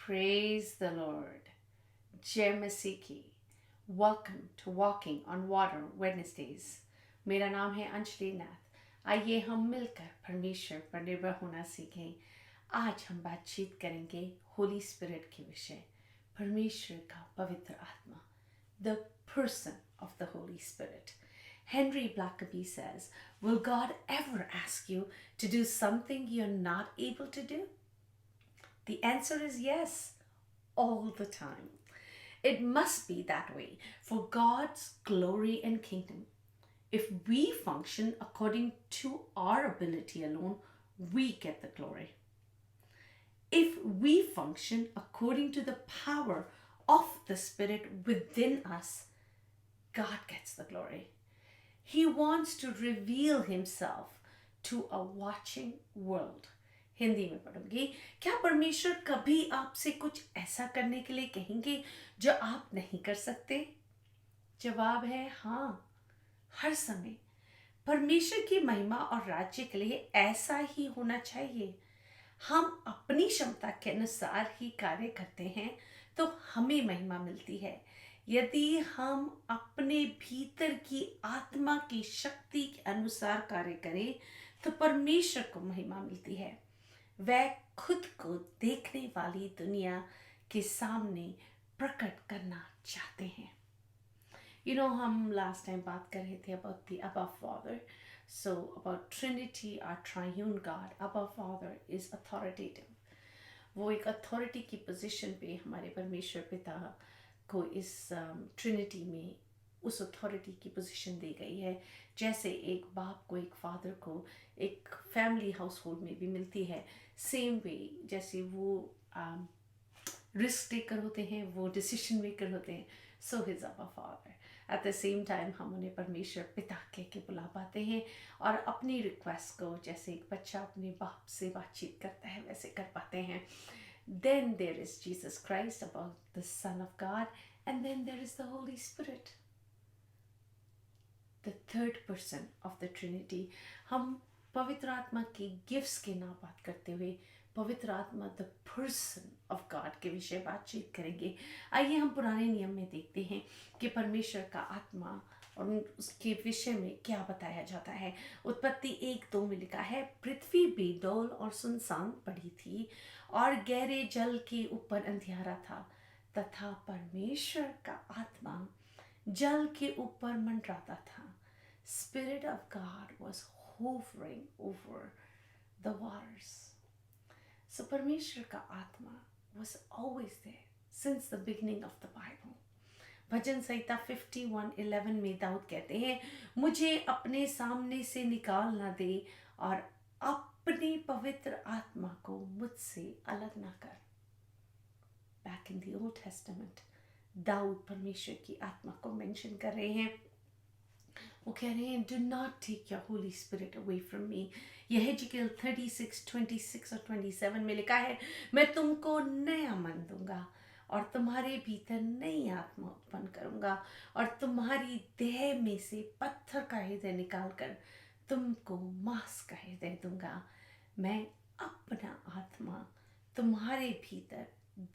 Praise the Lord. जय मसीह की. Welcome to walking on water Wednesdays. मेरा नाम है अंजलि नाथ. आइए हम मिलकर परमेश्वर पर निर्भर होना सीखें. आज हम बातचीत करेंगे होली स्पिरिट के विषय. परमेश्वर का पवित्र आत्मा, the person of the Holy Spirit. Henry Blackaby says, will God ever ask you to do something you're not able to do? The answer is yes, all the time. It must be that way for God's glory and kingdom. If we function according to our ability alone, we get the glory. If we function according to the power of the Spirit within us, God gets the glory. He wants to reveal Himself to a watching world. Hindi में पढ़ूंगी. क्या परमेश्वर कभी आपसे कुछ ऐसा करने के लिए कहेंगे जो आप नहीं कर सकते? जवाब है हाँ, हर समय. परमेश्वर की महिमा और राज्य के लिए ऐसा ही होना चाहिए. हम अपनी क्षमता के अनुसार ही कार्य करते हैं तो हमें महिमा मिलती है. यदि हम अपने भीतर की आत्मा की शक्ति के अनुसार कार्य करें तो परमेश्वर को महिमा मिलती है. वह खुद को देखने वाली दुनिया के सामने प्रकट करना चाहते हैं. हम लास्ट टाइम बात कर रहे थे about the Abba father. So about Trinity, our triune God. Abba father is authoritative. वो एक अथॉरिटी की पोजीशन पे हमारे परमेश्वर पिता को इस ट्रिनिटी में उस अथॉरिटी की पोजीशन दी गई है. जैसे एक बाप को, एक फादर को एक फैमिली हाउस होल्ड में भी मिलती है, सेम वे जैसे वो रिस्क टेकर होते हैं, वो डिसीजन मेकर होते हैं, सो हिज अबा father. At the same time हम उन्हें परमेश्वर पिता कह के बुला पाते हैं और अपनी रिक्वेस्ट को जैसे एक बच्चा अपने बाप से बातचीत करता है वैसे कर पाते हैं. Then there is Jesus Christ, about the Son of God, and then there is the Holy Spirit, the third person of the Trinity. हम पवित्र आत्मा के गिफ्ट्स के नाम बात करते हुए पवित्र आत्मा द पर्सन ऑफ गॉड के विषय बातचीत करेंगे. आइए हम पुराने नियम में देखते हैं कि परमेश्वर का आत्मा और उसके विषय में क्या बताया जाता है. उत्पत्ति 1:2 में लिखा है, पृथ्वी बेडौल और सुनसान पड़ी थी और गहरे जल के ऊपर अंधियारा था तथा परमेश्वर का आत्मा जल के ऊपर मंडराता था. Spirit of God was hovering over the waters. So परमेश्वर का आत्मा was always there since the beginning of the Bible. भजन संहिता 51:11 में दाऊद कहते हैं, मुझे अपने सामने से निकाल ना दे और अपने पवित्र आत्मा को मुझसे अलग ना कर. Back in the Old Testament, Dawood परमेश्वर की आत्मा को मेंशन कर रहे हैं. वो कह रहे हैं, do not take your holy spirit away from me. यह Ezekiel 36:26 और 27 में लिखा है, मैं तुमको नया मन दूंगा और तुम्हारे भीतर नई आत्मा उत्पन्न करूंगा और तुम्हारी देह में से पत्थर का हृदय निकाल कर तुमको मांस का हृदय दूंगा. मैं अपना आत्मा तुम्हारे भीतर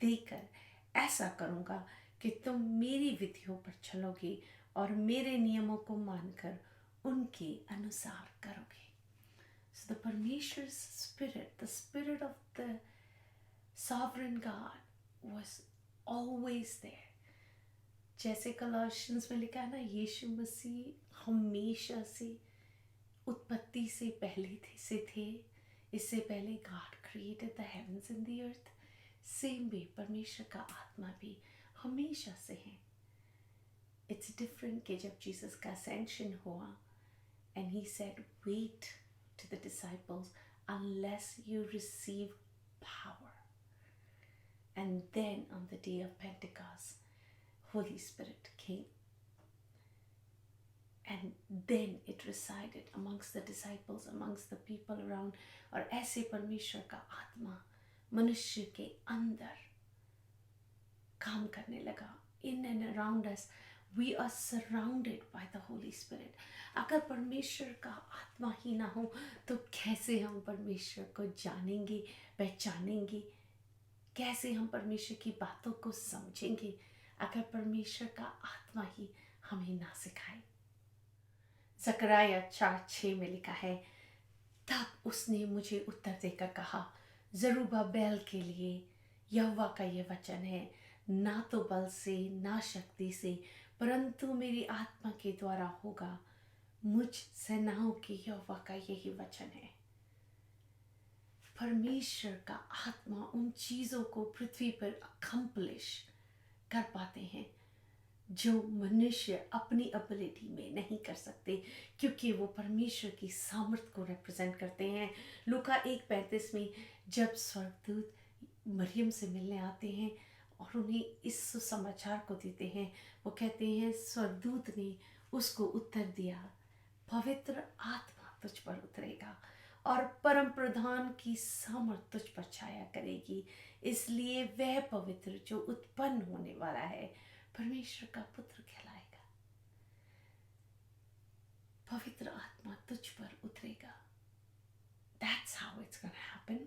देकर ऐसा करूंगा कि तुम मेरी विधियों पर चलोगे और मेरे नियमों को मानकर उनके अनुसार करोगे. So the Parmeshwar's spirit, the spirit of the sovereign God was always there. जैसे Colossians में लिखा है ना, यीशु मसीह हमेशा से उत्पत्ति से पहले थे. इससे पहले God created the heavens and the earth. Same way परमेश्वर का आत्मा भी हमेशा से है. It's different कि जब जीसस का ascension हुआ and he said, wait to the disciples unless you receive power. And then on the day of Pentecost, Holy Spirit came. And then it resided amongst the disciples, amongst the people around. और ऐसे परमेश्वर का आत्मा मनुष्य के अंदर काम करने लगा. In and around us, we are surrounded by the Holy Spirit. अगर परमेश्वर का आत्मा ही ना हो तो कैसे हम परमेश्वर को जानेंगे, पहचानेंगे? कैसे हम परमेश्वर की बातों को समझेंगे अगर परमेश्वर का आत्मा ही हमें ना सिखाए? ज़करिया 4:6 में लिखा है, तब उसने मुझे उत्तर देकर कहा, जरुब्बाबेल के लिए यहोवा का यह वचन है, ना तो बल से ना शक्ति से परंतु मेरी आत्मा के द्वारा होगा. मुझ सेनाओं के यहोवा का यही वचन है. परमेश्वर का आत्मा उन चीज़ों को पृथ्वी पर अकम्प्लिश कर पाते हैं जो मनुष्य अपनी एबिलिटी में नहीं कर सकते, क्योंकि वो परमेश्वर की सामर्थ को रिप्रेजेंट करते हैं. लूका 1:35 में जब स्वर्गदूत मरियम से मिलने आते हैं और उन्हें इस सुसमाचार को देते हैं, वो कहते हैं, स्वर्गदूत ने उसको उत्तर दिया, पवित्र आत्मा तुझ पर उतरेगा और परम प्रधान की सामर्थ तुझ पर छाया करेगी, इसलिए वह पवित्र जो उत्पन्न होने वाला है परमेश्वर का पुत्र कहलाएगा. पवित्र आत्मा तुझ पर उतरेगा. That's how it's gonna happen.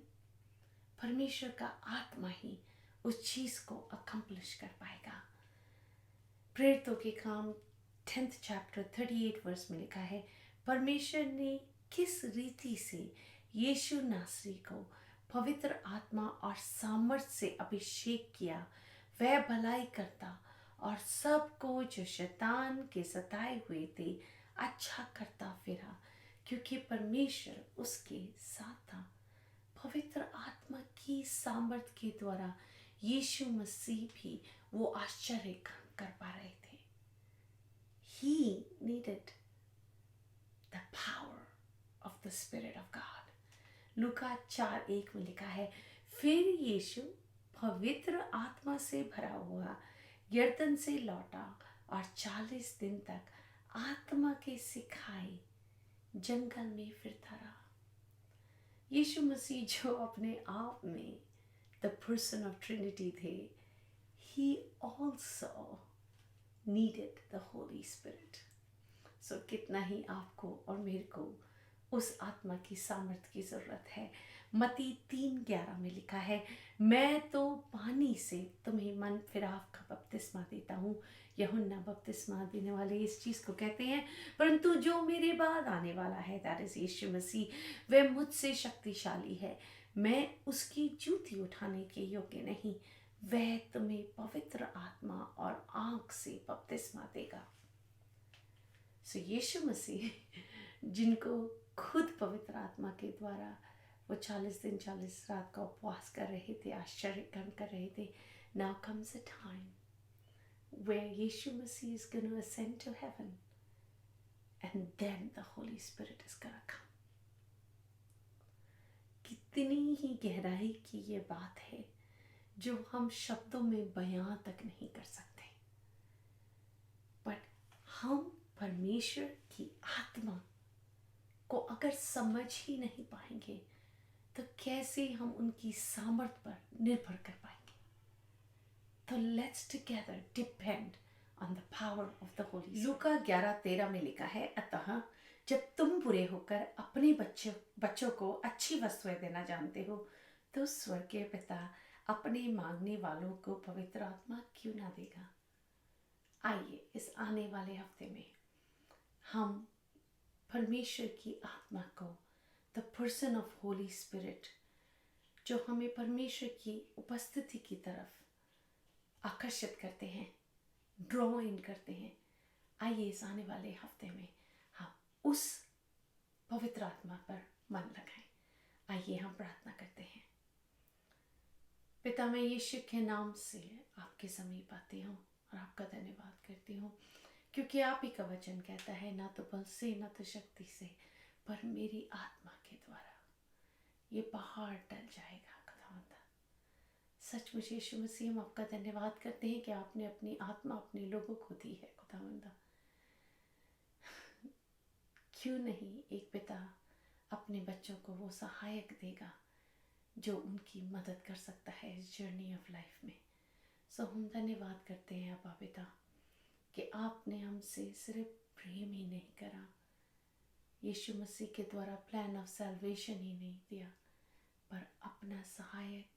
परमेश्वर का आत्मा ही उस चीज को अकम्प्लिश कर पाएगा. प्रेरितों के काम 10th chapter 38 वर्स में लिखा है, परमेश्वर ने किस रीति से यीशु नासरी को पवित्र आत्मा और सामर्थ से अभिषेक किया, वह भलाई करता और सबको जो शैतान के सताए हुए थे अच्छा करता फिरा, क्योंकि परमेश्वर उसके साथ था. पवित्र आत्मा की सामर्थ के द्वारा यीशु मसीह भी वो आश्चर्य काम कर पा रहे थे. He needed the power of the Spirit of God. लूका 4:1 में लिखा है, फिर यीशु पवित्र आत्मा से भरा हुआ यरदन से लौटा और 40 दिन तक आत्मा के सिखाए जंगल में फिरता रहा. यीशु मसीह जो अपने आप में the person of Trinity थे, he also needed the Holy Spirit. So कितना ही आपको और मेरे को उस आत्मा की सामर्थ की जरूरत है. मत्ती 3:11 में लिखा है, मैं तो पानी से तुम्हें मन फिराव का बपतिस्मा देता हूँ. यूहन्ना बपतिस्मा देने वाले इस चीज को कहते हैं, परंतु जो मेरे बाद आने वाला है, दैट इज यीशु मसीह, वह मुझसे शक्तिशाली है, मैं उसकी जूती उठाने के योग्य नहीं. वह तुम्हें पवित्र आत्मा और आग से बपतिस्मा देगा. सो यीशु मसीह जिनको खुद पवित्र आत्मा के द्वारा वो 40 दिन 40 रात का उपवास कर रहे थे, आश्चर्य कर्म कर रहे थे. Now comes a time where Yeshu Masih is going to ascend to heaven and then the Holy Spirit is going to come. कितनी ही गहराई की ये बात है जो हम शब्दों में बयां तक नहीं कर सकते, बट हम परमेश्वर की आत्मा को अगर समझ ही नहीं पाएंगे तो कैसे हम उनकी सामर्थ पर निर्भर कर पाएंगे. तो let's together depend on the power of the Holi. लूका 11:13 में लिखा है, अतः जब तुम बुरे होकर अपने बच्चों को अच्छी वस्तुएं देना जानते हो तो स्वर्गीय पिता अपने मांगने वालों को पवित्र आत्मा क्यों ना देगा. आइए इस आने वाले हफ्ते में हम परमेश्वर की आत्मा को, the person of Holi spirit, जो हमें परमेश्वर की उपस्थिति की तरफ आकर्षित करते हैं, ड्रॉ इन करते हैं, आइए इस आने वाले हफ्ते में हम उस पवित्र आत्मा पर मन लगाएं. आइए हम प्रार्थना करते हैं. पिता, मैं यीशु के नाम से आपके समीप आती हूँ और आपका धन्यवाद करती हूँ, क्योंकि आप ही का वचन कहता है, ना तो बल से ना तो शक्ति से पर मेरी आत्मा के द्वारा ये पहाड़ टल जाएगा. खुदावंद, सचमुच यीशु मसीह हम आपका धन्यवाद करते हैं कि आपने अपनी आत्मा अपने लोगों को दी है खुदावंदा। क्यों नहीं एक पिता अपने बच्चों को वो सहायक देगा जो उनकी मदद कर सकता है इस जर्नी ऑफ लाइफ में। सो हम धन्यवाद करते हैं अब्बा पिता कि आपने हमसे सिर्फ प्रेम ही नहीं करा, यीशु मसीह के द्वारा प्लान ऑफ सैल्वेशन ही नहीं दिया, पर अपना सहायक,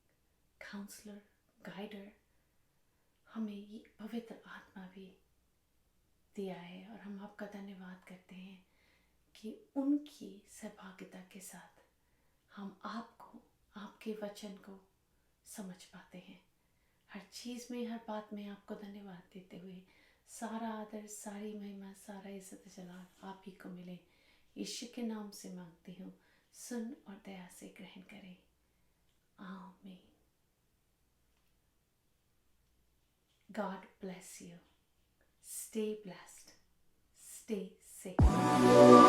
काउंसलर, गाइडर, हमें ये पवित्र आत्मा भी दिया है। और हम आपका धन्यवाद करते हैं कि उनकी सहभागिता के साथ हम आपको, आपके वचन को समझ पाते हैं। हर चीज़ में, हर बात में आपको धन्यवाद देते हुए सारा आदर, सारी महिमा, सारा इज्जत जलाल आप ही को मिले। यीशु के नाम से मांगती हूँ, सुन और दया से ग्रहण करें। आमीन। God bless you. Stay blessed. Stay safe.